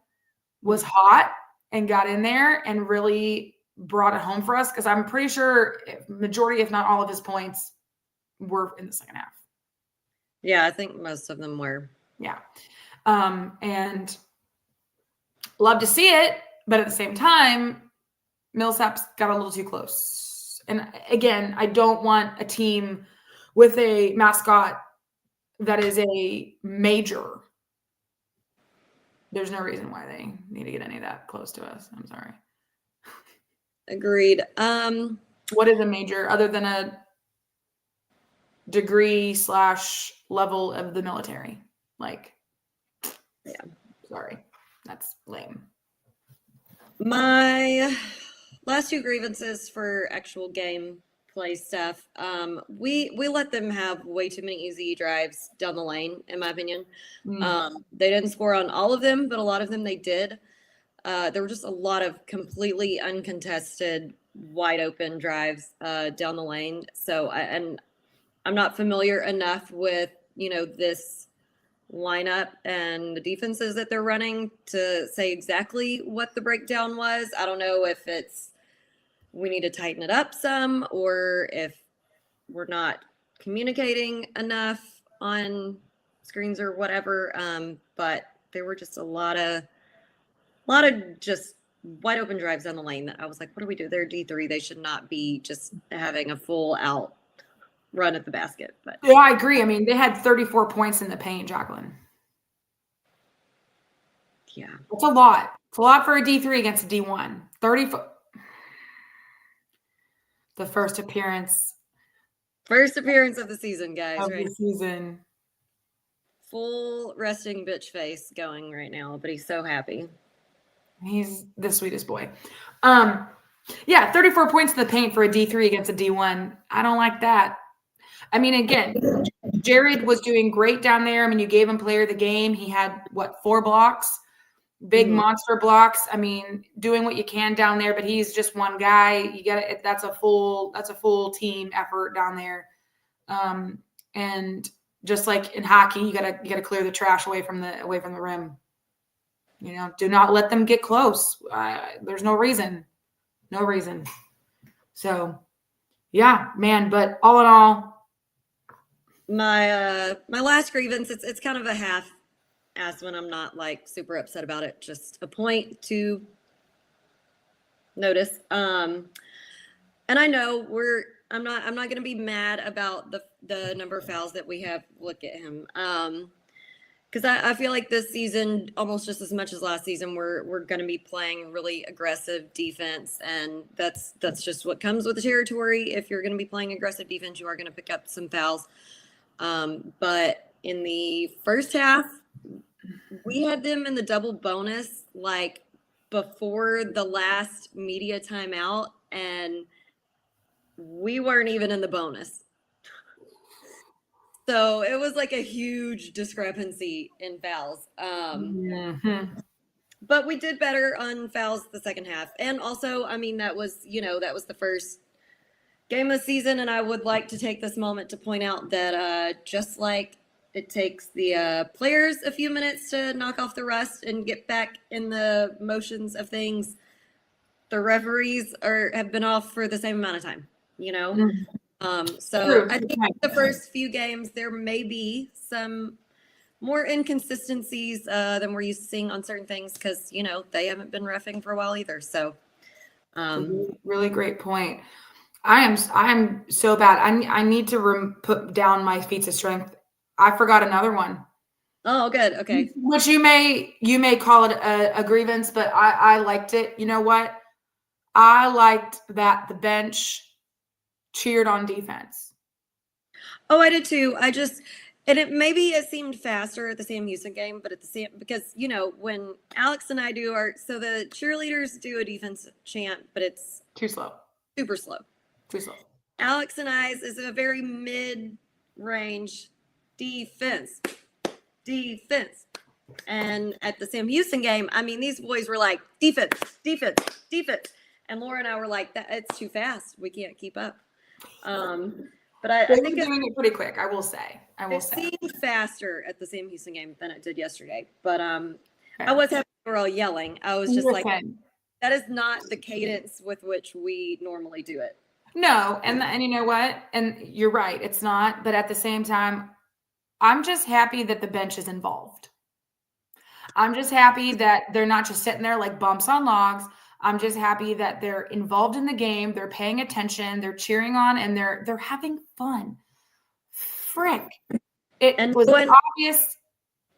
Speaker 2: was hot and got in there and really brought it home for us, because I'm pretty sure majority, if not all of his points were in the second half.
Speaker 3: Yeah, I think most of them were.
Speaker 2: Yeah. And love to see it, but at the same time, Millsap's got a little too close. And again, I don't want a team with a mascot that is a major. There's no reason why they need to get any of that close to us. I'm sorry.
Speaker 3: Agreed.
Speaker 2: What is a major other than a degree / level of the military? Like, yeah, sorry. That's lame.
Speaker 3: My last 2 grievances for actual game play stuff. We let them have way too many easy drives down the lane, in my opinion. They didn't score on all of them, but a lot of them they did. There were just a lot of completely uncontested, wide open drives down the lane. So, and I'm not familiar enough with, this lineup and the defenses that they're running to say exactly what the breakdown was. I don't know if it's we need to tighten it up some, or if we're not communicating enough on screens or whatever. But there were just a lot of just wide open drives down the lane that I was like, what do we do? They're D3. They should not be just having a full out run at the basket. But
Speaker 2: yeah, I agree. I mean, they had 34 points in the paint, Jacqueline.
Speaker 3: Yeah.
Speaker 2: It's a lot. It's a lot for a D3 against a D1. 34. The first appearance
Speaker 3: of the season, guys.
Speaker 2: The season.
Speaker 3: Full resting bitch face going right now, but he's so happy.
Speaker 2: He's the sweetest boy. Yeah, 34 points in the paint for a D3 against a D1. I don't like that. I mean, again, Jared was doing great down there. I mean, you gave him player of the game. He had 4 blocks, big monster blocks. I mean, doing what you can down there, but he's just one guy. You got it. That's a full team effort down there. And just like in hockey, you gotta clear the trash away from the rim. Do not let them get close. There's no reason. So, yeah, man. But all in all,
Speaker 3: my last grievance, it's kind of a half-ass one. I'm not like super upset about it. Just a point to notice. And I know I'm not going to be mad about the number of fouls that we have. Look at him. Because I feel like this season, almost just as much as last season, we're going to be playing really aggressive defense, and that's just what comes with the territory. If you're going to be playing aggressive defense, you are going to pick up some fouls. But in the first half, we had them in the double bonus like before the last media timeout, and we weren't even in the bonus. So it was like a huge discrepancy in fouls. But we did better on fouls the second half. And also, I mean, that was the first game of the season. And I would like to take this moment to point out that just like it takes the players a few minutes to knock off the rust and get back in the motions of things, the referees have been off for the same amount of time, So
Speaker 2: true.
Speaker 3: I think the first few games there may be some more inconsistencies than we're used to seeing on certain things because they haven't been reffing for a while either. So
Speaker 2: really great point. I'm so bad. I need to put down my feats of strength. I forgot another one.
Speaker 3: Oh, good. Okay.
Speaker 2: Which you may call it a grievance, but I liked it. You know what? I liked that the bench cheered on defense.
Speaker 3: Oh, I did too. And it seemed faster at the Sam Houston game, but at the same, because, when Alex and I so the cheerleaders do a defense chant, but it's
Speaker 2: Too slow.
Speaker 3: super slow.
Speaker 2: Too slow.
Speaker 3: Alex and I's is a very mid-range defense. And at the Sam Houston game, I mean, these boys were like, defense. And Laura and I were like, it's too fast. We can't keep up. But I think
Speaker 2: it's doing it pretty quick. I will say.
Speaker 3: It seemed faster at the Sam Houston game than it did yesterday. But I was happy they were all yelling. I was just like, that is not the cadence with which we normally do it.
Speaker 2: No, and you know what? And you're right, it's not. But at the same time, I'm just happy that the bench is involved. I'm just happy that they're not just sitting there like bumps on logs. I'm just happy that they're involved in the game. They're paying attention. They're cheering on, and they're having fun. Frick! It was obvious.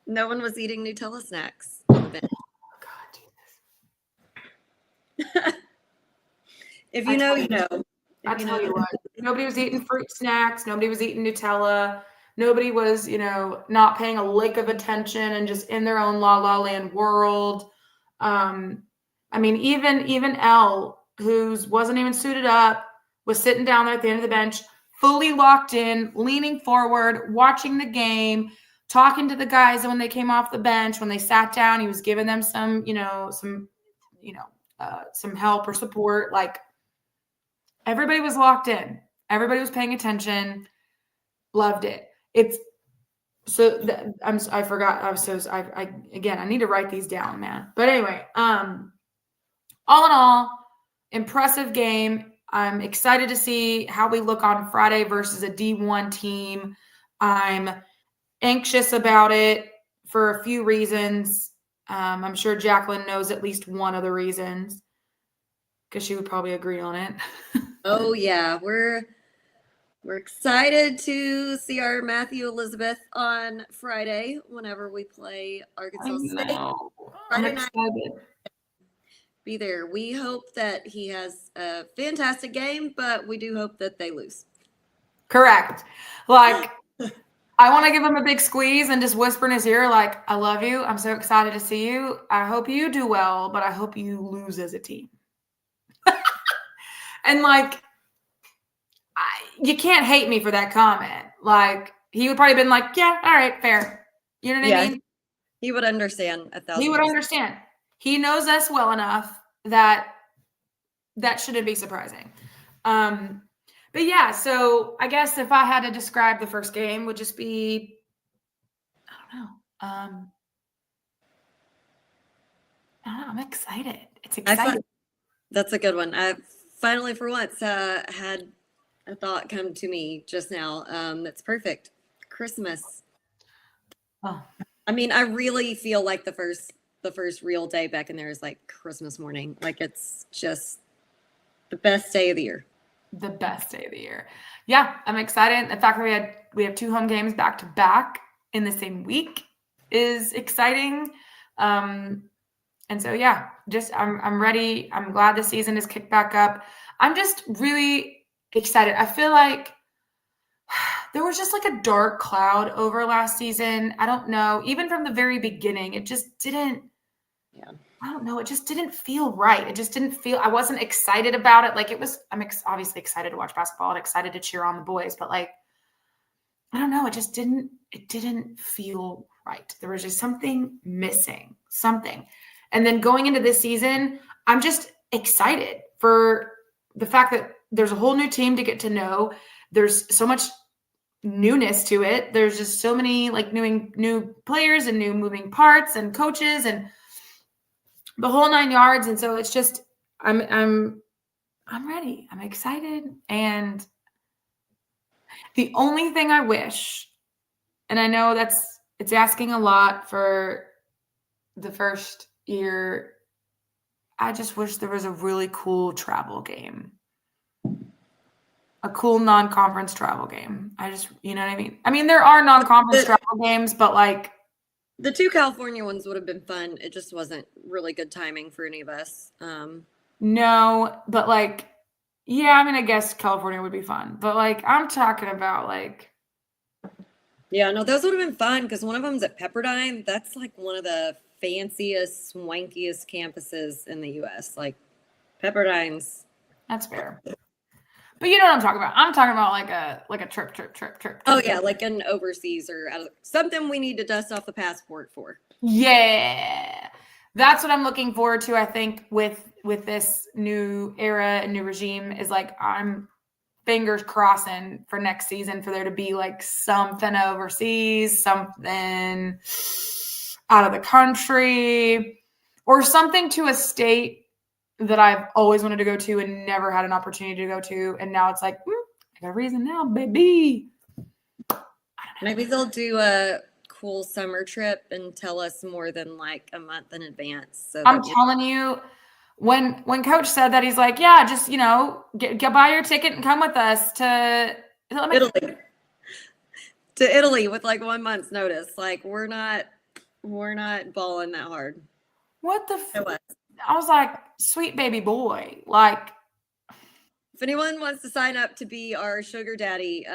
Speaker 3: No one was eating Nutella snacks on the bench.
Speaker 2: Oh, God, Jesus!
Speaker 3: If you know, you know.
Speaker 2: I tell you what, nobody was eating fruit snacks. Nobody was eating Nutella. Nobody was, not paying a lick of attention and just in their own La La Land world. I mean, even Elle, who wasn't even suited up, was sitting down there at the end of the bench, fully locked in, leaning forward, watching the game, talking to the guys when they came off the bench. When they sat down, he was giving them some help or support. Like, everybody was locked in. Everybody was paying attention. Loved it. I forgot. I need to write these down, man. But anyway, all in all, impressive game. I'm excited to see how we look on Friday versus a D1 team. I'm anxious about it for a few reasons. I'm sure Jacqueline knows at least one of the reasons, because she would probably agree on it.
Speaker 3: Oh yeah, we're excited to see our Matthew Elizabeth on Friday whenever we play Arkansas State.
Speaker 2: I'm excited.
Speaker 3: Be there. We hope that he has a fantastic game, but we do hope that they lose.
Speaker 2: Correct. Like, I want to give him a big squeeze and just whisper in his ear, like, I love you. I'm so excited to see you. I hope you do well, but I hope you lose as a team. And like, you can't hate me for that comment. Like, he would probably been like, yeah, all right, fair. You know what I mean?
Speaker 3: He would understand 1,000%.
Speaker 2: He would understand. He knows us well enough that shouldn't be surprising. But yeah, so I guess if I had to describe the first game, would just be, I don't know. I'm excited. It's exciting.
Speaker 3: That's a good one. I finally, for once, had a thought come to me just now. That's perfect. Christmas.
Speaker 2: Oh.
Speaker 3: I mean, I really feel like the first real day back in there is like Christmas morning. Like, it's just the best day of the year.
Speaker 2: The best day of the year. Yeah, I'm excited. The fact that we have 2 home games back to back in the same week is exciting. And so, yeah, I'm ready. I'm glad the season is kicked back up. I'm just really excited. I feel like there was just like a dark cloud over last season. I don't know. Even from the very beginning, it just didn't.
Speaker 3: Yeah.
Speaker 2: I don't know. It just didn't feel right. It just didn't feel. I wasn't excited about it. Like, it was. I'm obviously excited to watch basketball and excited to cheer on the boys, but like, I don't know. It just didn't. It didn't feel right. There was just something missing. Something. And then going into this season, I'm just excited for the fact that there's a whole new team to get to know. There's so much newness to it. There's just so many like new players and new moving parts and coaches and the whole 9 yards. And so it's just, I'm ready. I'm excited. And the only thing I wish, and I know it's asking a lot for the first year, I just wish there was a really cool travel game. A cool non-conference travel game. You know what I mean? I mean, there are non-conference travel games, but like,
Speaker 3: The 2 California ones would have been fun. It just wasn't really good timing for any of us.
Speaker 2: No, but like, yeah, I mean, I guess California would be fun, but like, I'm talking about like,
Speaker 3: Yeah, no, those would have been fun because one of them's at Pepperdine. That's like one of the fanciest, swankiest campuses in the U.S. Like Pepperdine's.
Speaker 2: that's fair. But you know what I'm talking about. I'm talking about like a trip.
Speaker 3: Oh yeah, like an overseas or something we need to dust off the passport for.
Speaker 2: Yeah. That's what I'm looking forward to, I think, with this new era and new regime is like I'm fingers crossing for next season for there to be like something overseas, something out of the country, or something to a state that I've always wanted to go to and never had an opportunity to go to. And now it's like, I got a reason now, baby.
Speaker 3: Maybe they'll do a cool summer trip and tell us more than like a month in advance. So
Speaker 2: I'm telling you, when Coach said that, he's like, yeah, just, get buy your ticket and come with us to
Speaker 3: Italy. To Italy with like 1 month's notice. Like we're not balling that hard.
Speaker 2: What the I was like, sweet baby boy. Like,
Speaker 3: if anyone wants to sign up to be our sugar daddy,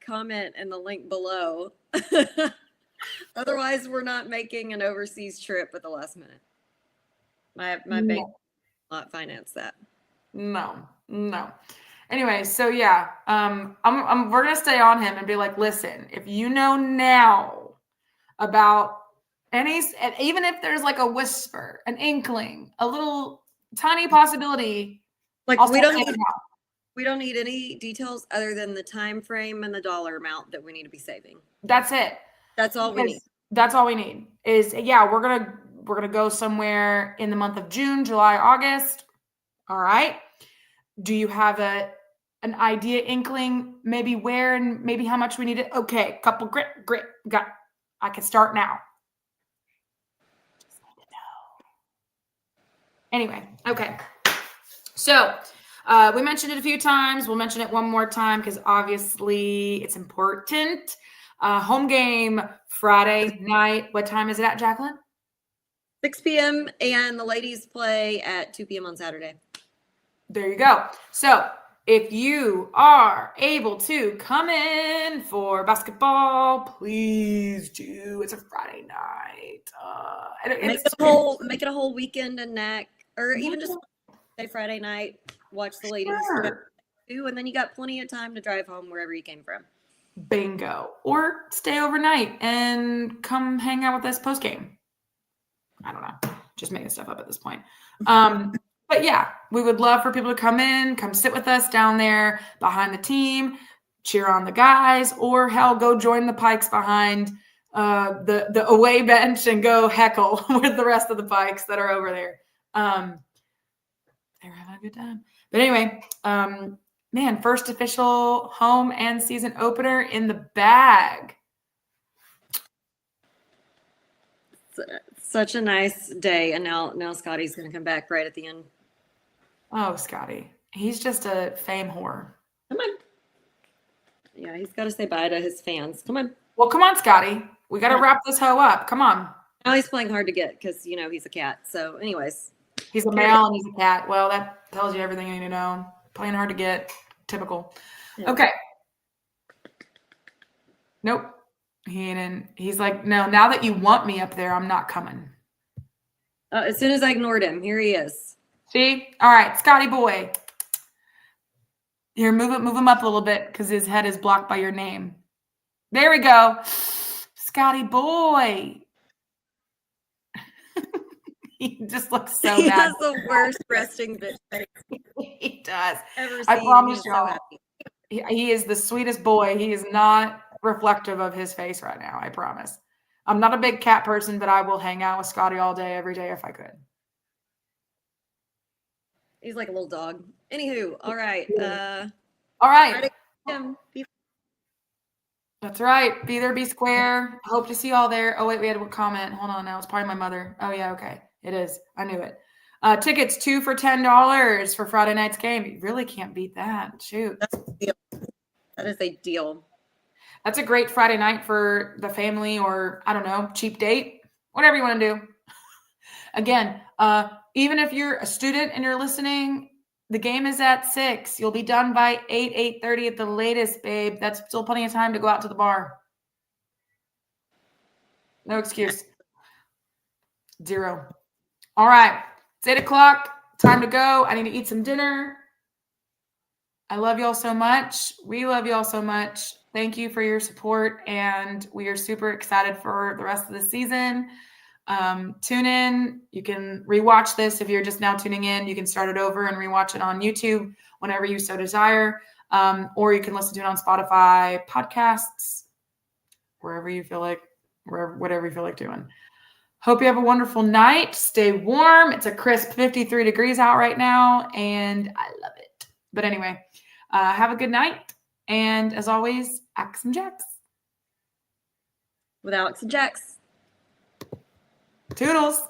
Speaker 3: comment in the link below. Otherwise, we're not making an overseas trip at the last minute. My bank will not finance that.
Speaker 2: No. Anyway, so yeah, we're gonna stay on him and be like, listen, if you know now about even if there's like a whisper, an inkling, a little tiny possibility,
Speaker 3: like we don't need any details other than the time frame and the dollar amount that we need to be saving.
Speaker 2: That's it.
Speaker 3: That's all we need.
Speaker 2: That's all we need is, yeah, we're going to go somewhere in the month of June, July, August. All right. Do you have an idea, inkling, maybe where and maybe how much we need it? Okay. Couple great. I can start now. Just need to know. Anyway. Okay. So, we mentioned it a few times. We'll mention it one more time because obviously it's important. Home game Friday night. What time is it at, Jacqueline?
Speaker 3: 6 p.m. and the ladies play at 2 p.m. on Saturday.
Speaker 2: There you go. So if you are able to come in for basketball, please do. It's a Friday night.
Speaker 3: Make it a whole weekend and neck, or even just say Friday night. Watch the ladies too, and then you got plenty of time to drive home wherever you came from.
Speaker 2: Bingo. Or stay overnight and come hang out with us post game. I don't know. Just making stuff up at this point. But yeah, we would love for people to come sit with us down there behind the team, cheer on the guys, or hell, go join the Pikes behind the away bench and go heckle with the rest of the Pikes that are over there. They're having a good time. But anyway, man, first official home and season opener in the bag.
Speaker 3: Such a nice day. And now Scotty's going to come back right at the end.
Speaker 2: Oh, Scotty. He's just a fame whore.
Speaker 3: Come on. Yeah, he's got to say bye to his fans. Come on.
Speaker 2: Well, come on, Scotty. We got to wrap this hoe up. Come on.
Speaker 3: Now he's playing hard to get because, he's a cat. So anyways.
Speaker 2: He's a male and he's a cat. Well, that tells you everything you need to know. Playing hard to get. Typical. Yeah. Okay. Nope. He ain't. He's like, no, now that you want me up there, I'm not coming.
Speaker 3: As soon as I ignored him, here he is.
Speaker 2: See? All right, Scotty boy. Here, move him up a little bit because his head is blocked by your name. There we go. Scotty boy. He just looks so bad.
Speaker 3: He has the worst resting bitch face.
Speaker 2: He does.
Speaker 3: Ever
Speaker 2: I
Speaker 3: seen.
Speaker 2: promise
Speaker 3: He's
Speaker 2: y'all.
Speaker 3: so happy.
Speaker 2: He is the sweetest boy. He is not reflective of his face right now. I promise. I'm not a big cat person, but I will hang out with Scotty all day, every day if I could.
Speaker 3: He's like a little dog. Anywho, all right.
Speaker 2: All right.
Speaker 3: That's
Speaker 2: right. Be there, be square. Hope to see you all there. Oh, wait, we had a comment. Hold on now. It's probably my mother. Oh, yeah, okay. It is. I knew it. Tickets 2 for $10 for Friday night's game. You really can't beat that. Shoot.
Speaker 3: That's a deal. That is a deal.
Speaker 2: That's a great Friday night for the family or, I don't know, cheap date. whatever you want to do. Again, even if you're a student and you're listening, the game is at 6. You'll be done by 8:30 at the latest, babe. That's still plenty of time to go out to the bar. No excuse. 0. All right. It's 8 o'clock. Time to go. I need to eat some dinner. I love y'all so much. We love y'all so much. Thank you for your support, and we are super excited for the rest of the season. Tune in. You can rewatch this if you're just now tuning in. You can start it over and rewatch it on YouTube whenever you so desire, or you can listen to it on Spotify podcasts, wherever you feel like, whatever you feel like doing. Hope you have a wonderful night. Stay warm. It's a crisp 53 degrees out right now, and I love it. But anyway, have a good night. And as always, Axe and Jacks.
Speaker 3: With Alex and Jax.
Speaker 2: Toodles.